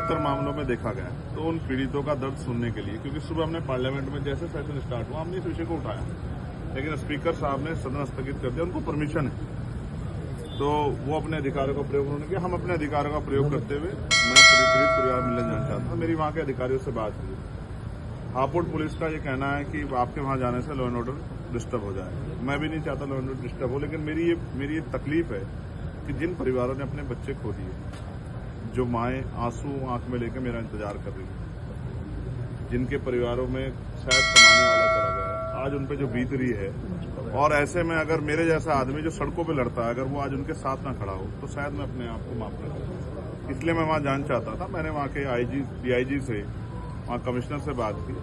अधिकतर मामलों में देखा गया है। तो उन पीड़ितों का दर्द सुनने के लिए, क्योंकि सुबह हमने पार्लियामेंट में जैसे सेशन स्टार्ट हुआ हमने इस विषय को उठाया, लेकिन स्पीकर साहब ने सदन स्थगित कर दिया, उनको परमिशन है तो वो अपने अधिकारों का प्रयोग उन्होंने किया। हम अपने अधिकारों का प्रयोग करते हुए मैं पीड़ित परिवार मिलने जाना चाहता हूँ। मेरी वहाँ के अधिकारियों से बात हुई। हापुड़ पुलिस का ये कहना है कि आपके वहाँ जाने से लॉ एंड ऑर्डर डिस्टर्ब हो जाए। मैं भी नहीं चाहता लॉ एंड ऑर्डर डिस्टर्ब हो, लेकिन मेरी ये तकलीफ है कि जिन परिवारों ने अपने बच्चे खो दिए, जो माएँ आंसू आंख में लेकर मेरा इंतजार कर रही है, जिनके परिवारों में शायद कमाने वाला चला गया, आज उन पे जो बीत रही है, और ऐसे में अगर मेरे जैसा आदमी जो सड़कों पे लड़ता है, अगर वो आज उनके साथ ना खड़ा हो तो शायद मैं अपने आप को माफ ना करूं। इसलिए मैं वहां जाना चाहता था। मैंने वहां के डीआईजी से, वहां कमिश्नर से बात की।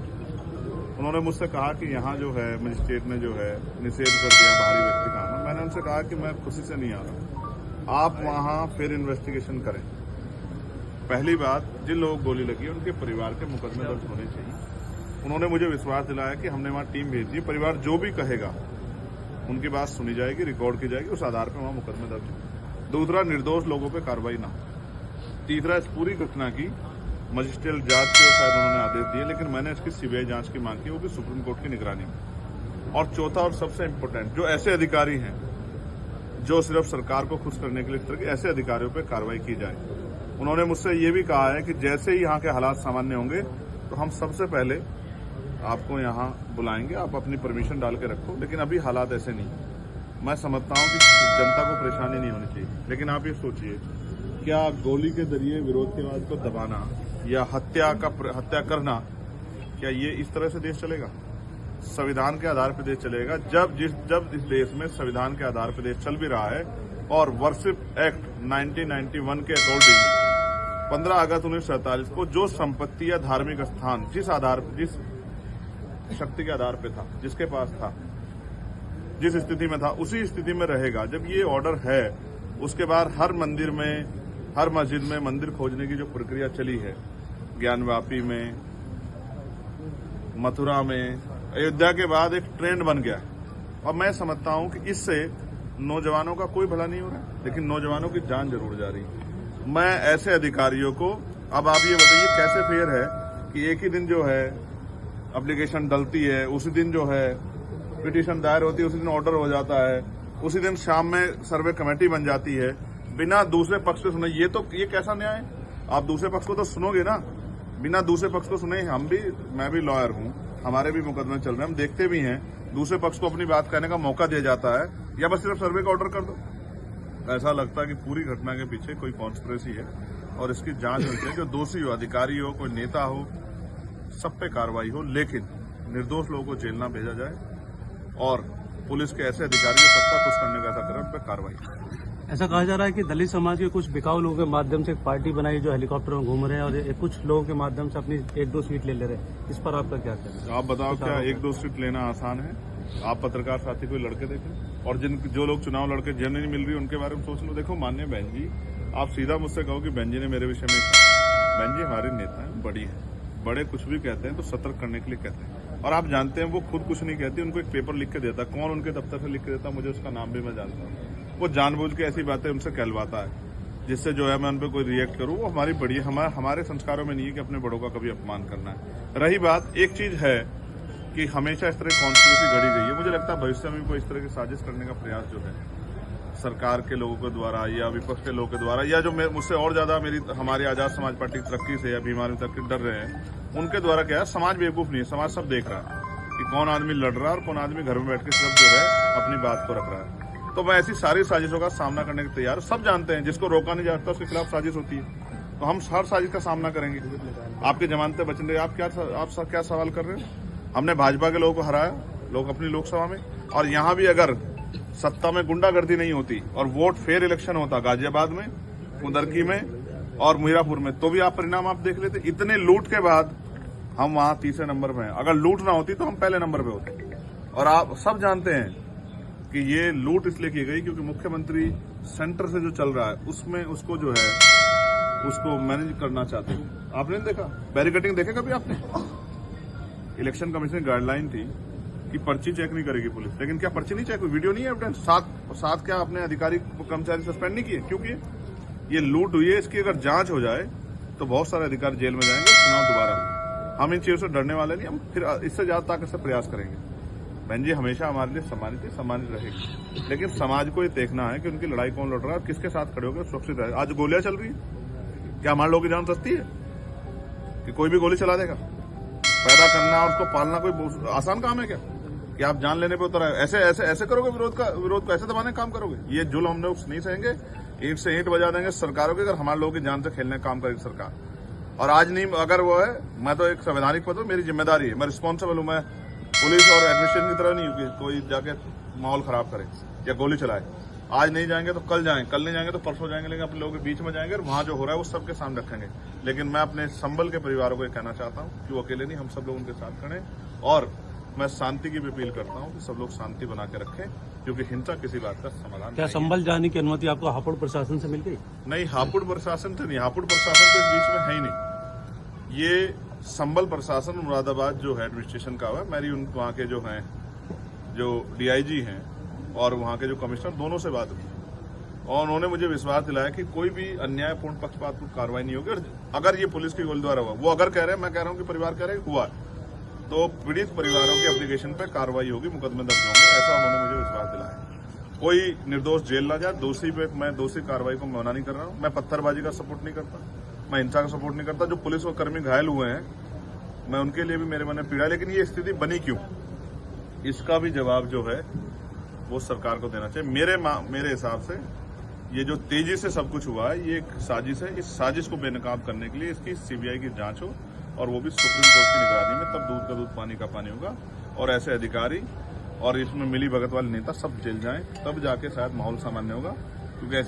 उन्होंने मुझसे कहा कि यहाँ जो है मजिस्ट्रेट ने जो है निषेध कर दिया बाहरी व्यक्ति का आना। मैंने उनसे कहा कि मैं खुशी से नहीं आ रहा, आप वहां फिर इन्वेस्टिगेशन करें। पहली बात, जिन लोगों को गोली लगी उनके परिवार के मुकदमे दर्ज होने चाहिए। उन्होंने मुझे विश्वास दिलाया कि हमने वहां टीम भेजी, परिवार जो भी कहेगा उनकी बात सुनी जाएगी, रिकॉर्ड की जाएगी, उस आधार पर वहां मुकदमे दर्ज होंगे। दूसरा, निर्दोष लोगों पे कार्रवाई ना हो। तीसरा, इस पूरी घटना की मजिस्ट्रियल जांच के शायद उन्होंने आदेश दिए, लेकिन मैंने इसकी सीबीआई जांच की मांग की, वो भी सुप्रीम कोर्ट की निगरानी में। और चौथा और सबसे इम्पोर्टेंट, जो ऐसे अधिकारी हैं जो सिर्फ सरकार को खुश करने के लिए, इस तरह के ऐसे अधिकारियों पर कार्रवाई की जाए। उन्होंने मुझसे ये भी कहा है कि जैसे ही यहाँ के हालात सामान्य होंगे तो हम सबसे पहले आपको यहाँ बुलाएंगे, आप अपनी परमिशन डाल के रखो, लेकिन अभी हालात ऐसे नहीं। मैं समझता हूँ कि जनता को परेशानी नहीं होनी चाहिए, लेकिन आप ये सोचिए, क्या गोली के जरिए विरोधवाद को दबाना या हत्या करना, क्या ये इस तरह से देश चलेगा? संविधान के आधार पर देश चलेगा। जब इस देश में संविधान के आधार पर देश चल भी रहा है और वर्शिप एक्ट 1991 के अकॉर्डिंग 15 अगस्त 1947 को जो संपत्ति या धार्मिक स्थान जिस शक्ति के आधार पे था, जिसके पास था, जिस स्थिति में था, उसी स्थिति में रहेगा। जब ये ऑर्डर है, उसके बाद हर मंदिर में, हर मस्जिद में मंदिर खोजने की जो प्रक्रिया चली है, ज्ञानवापी में, मथुरा में, अयोध्या के बाद एक ट्रेंड बन गया। और मैं समझता हूं कि इससे नौजवानों का कोई भला नहीं हो रहा, लेकिन नौजवानों की जान जरूर जा रही है। मैं ऐसे अधिकारियों को, अब आप ये बताइए कैसे फेयर है कि एक ही दिन जो है एप्लीकेशन डलती है, उसी दिन जो है पिटीशन दायर होती है, उसी दिन ऑर्डर हो जाता है, उसी दिन शाम में सर्वे कमेटी बन जाती है, बिना दूसरे पक्ष को सुने। ये कैसा न्याय है? आप दूसरे पक्ष को तो सुनोगे ना, बिना दूसरे पक्ष को सुने। मैं भी लॉयर हूं, हमारे भी मुकदमे चल रहे हैं, हम देखते भी हैं, दूसरे पक्ष को अपनी बात कहने का मौका दिया जाता है, या बस सिर्फ सर्वे का ऑर्डर कर दो। ऐसा लगता है कि पूरी घटना के पीछे कोई कॉन्स्पिरेसी है और इसकी जांच होनी चाहिए। जो दोषी हो, अधिकारी हो, कोई नेता हो, सब पे कार्रवाई हो, लेकिन निर्दोष लोगों को जेल ना भेजा जाए और पुलिस के ऐसे अधिकारी जो सत्ता खुश करने का ऐसा करें, उन पर कार्रवाई। ऐसा कहा जा रहा है कि दलित समाज के कुछ बिकाऊ लोगों के माध्यम से एक पार्टी बनाई जो हेलीकॉप्टर में घूम रहे हैं और कुछ लोगों के माध्यम से अपनी 1-2 सीट ले रहे हैं। इस पर आपका क्या कहना है? आप बताओ, क्या 1-2 सीट लेना आसान है? आप पत्रकार साथी कोई लड़के देखें, और जो लोग चुनाव लड़के जिन्हें नहीं मिल रही उनके बारे में सोच लो। देखो माननीय बहन जी, आप सीधा मुझसे कहो कि बहन जी ने मेरे विषय में कहा। बहन जी हमारे नेता है, बड़ी है, बड़े कुछ भी कहते हैं तो सतर्क करने के लिए कहते हैं, और आप जानते हैं वो खुद कुछ नहीं कहती, उनको एक पेपर लिख के देता। कौन उनके दफ्तर से लिख के देता, मुझे उसका नाम भी मैं जानता हूँ। वो जानबूझ के ऐसी बातें उनसे कहलवाता है जिससे जो है मैं उन पर कोई रिएक्ट करूँ। वो हमारी बड़ी हमारे संस्कारों में नहीं है कि अपने बड़ों का कभी अपमान करना है। रही बात, एक चीज है कि हमेशा इस तरह कॉन्स्पिरेसी गढ़ी गई है। मुझे लगता है भविष्य में कोई इस तरह की साजिश करने का प्रयास जो है सरकार के लोगों के द्वारा या विपक्ष के लोगों के द्वारा, या जो मुझसे और ज्यादा हमारी आजाद समाज पार्टी की तरक्की से या बीमारी तक डर रहे हैं, उनके द्वारा क्या है, समाज बेवकूफ नहीं है, समाज सब देख रहा है कि कौन आदमी लड़ रहा है और कौन आदमी घर में बैठ के सिर्फ जो है अपनी बात को रख रहा है। तो मैं ऐसी सारी साजिशों का सामना करने के तैयार। सब जानते हैं जिसको रोका नहीं जाता उसके खिलाफ साजिश होती है, तो हम हर साजिश का सामना करेंगे। आपकी जमानतें बच रही, आप क्या सवाल कर रहे हो? हमने भाजपा के लोगों को हराया, लोग अपनी लोकसभा में, और यहाँ भी अगर सत्ता में गुंडागर्दी नहीं होती और वोट फेयर इलेक्शन होता गाजियाबाद में, कुंदरकी में और मीरापुर में, तो भी आप परिणाम आप देख लेते। इतने लूट के बाद हम वहां तीसरे नंबर पे हैं। अगर लूट ना होती तो हम पहले नंबर पे होते। और आप सब जानते हैं कि ये लूट इसलिए की गई क्योंकि मुख्यमंत्री सेंटर से जो चल रहा है उसमें उसको जो है उसको मैनेज करना चाहते हैं। आपने देखा बैरिकेडिंग, देखे कभी आपने? इलेक्शन कमीशन की गाइडलाइन थी कि पर्ची चेक नहीं करेगी पुलिस, लेकिन क्या पर्ची नहीं चेक हुई? वीडियो नहीं है, एविडेंस साथ क्या अपने अधिकारी कर्मचारी सस्पेंड नहीं किए? क्यों किए? ये लूट हुई है, इसकी अगर जांच हो जाए तो बहुत सारे अधिकारी जेल में जाएंगे, चुनाव दोबारा होगा। हम इन चीजों से डरने वाले नहीं, हम फिर इससे ज्यादा ताकत से प्रयास करेंगे। बहन जी हमेशा हमारे लिए सम्मानित रहेगी, लेकिन समाज को ये देखना है कि उनकी लड़ाई कौन लड़ रहा है और किसके साथ खड़े होकर सुरक्षित रहे। आज गोलियां चल रही है, क्या हमारे लोगों की जान सस्ती है कि कोई भी गोली चला देगा? पैदा करना और उसको पालना कोई आसान काम है क्या कि आप जान लेने पे उतर आए? ऐसे करोगे विरोध को ऐसे दबाने का काम करोगे? ये जुल्म हम लोग नहीं सहेंगे, ईंट से ईंट बजा देंगे सरकारों के अगर हमारे लोगों की जान से खेलने का काम करेगी सरकार। और आज नहीं, अगर वो है, मैं तो एक संवैधानिक पद हूं, मेरी जिम्मेदारी है, मैं रिस्पॉन्सिबल हूं। मैं पुलिस और एडमिनिस्ट्रेशन की तरह नहीं हूं कि कोई जाके माहौल खराब करे या गोली चलाए। आज नहीं जाएंगे तो कल जाएंगे, कल नहीं जाएंगे तो परसों जाएंगे, लेकिन अपने लोगों के बीच में जाएंगे और वहां जो हो रहा है वो सबके सामने रखेंगे। लेकिन मैं अपने संबल के परिवारों को ये कहना चाहता हूं कि वो अकेले नहीं, हम सब लोग उनके साथ खड़े। और मैं शांति की भी अपील करता हूं कि सब लोग शांति बना के रखें, क्योंकि हिंसा किसी बात का समाधान क्या नहीं है। संभल जाने की अनुमति आपको हापुड़ प्रशासन से मिल गई? नहीं, हापुड़ प्रशासन से नहीं, हापुड़ प्रशासन तो इस बीच में है ही नहीं। ये संबल प्रशासन मुरादाबाद जो है एडमिनिस्ट्रेशन का है, मेरी वहाँ के जो हैं जो डीआईजी हैं और वहाँ के जो कमिश्नर, दोनों से बात हुई और उन्होंने मुझे विश्वास दिलाया कि कोई भी अन्यायपूर्ण पक्षपातपूर्ण कार्रवाई नहीं होगी। और अगर ये पुलिस की गोली द्वारा हुआ, वो अगर कह रहे हैं, मैं कह रहा हूँ कि परिवार कह रहे हैं हुआ, तो पीड़ित परिवारों के एप्लीकेशन पर कार्रवाई होगी, मुकदमे दर्ज होंगे, ऐसा उन्होंने मुझे विश्वास दिलाया। कोई निर्दोष जेल ना जाए। दोषी पे मैं दोषी कार्रवाई को मना नहीं कर रहा हूँ। मैं पत्थरबाजी का सपोर्ट नहीं करता, मैं हिंसा का सपोर्ट नहीं करता। जो पुलिस और कर्मी घायल हुए हैं, मैं उनके लिए भी मेरे मन में पीड़ा, लेकिन ये स्थिति बनी क्यों, इसका भी जवाब जो है वो सरकार को देना चाहिए। मेरे हिसाब से ये जो तेजी से सब कुछ हुआ है, ये एक साजिश है। इस साजिश को बेनकाब करने के लिए इसकी सीबीआई की जांच हो और वो भी सुप्रीम कोर्ट की निगरानी में, तब दूध का दूध पानी का पानी होगा। और ऐसे अधिकारी और इसमें मिली भगत वाले नेता सब जेल जाएं, तब जाके शायद माहौल सामान्य होगा, क्योंकि ऐसी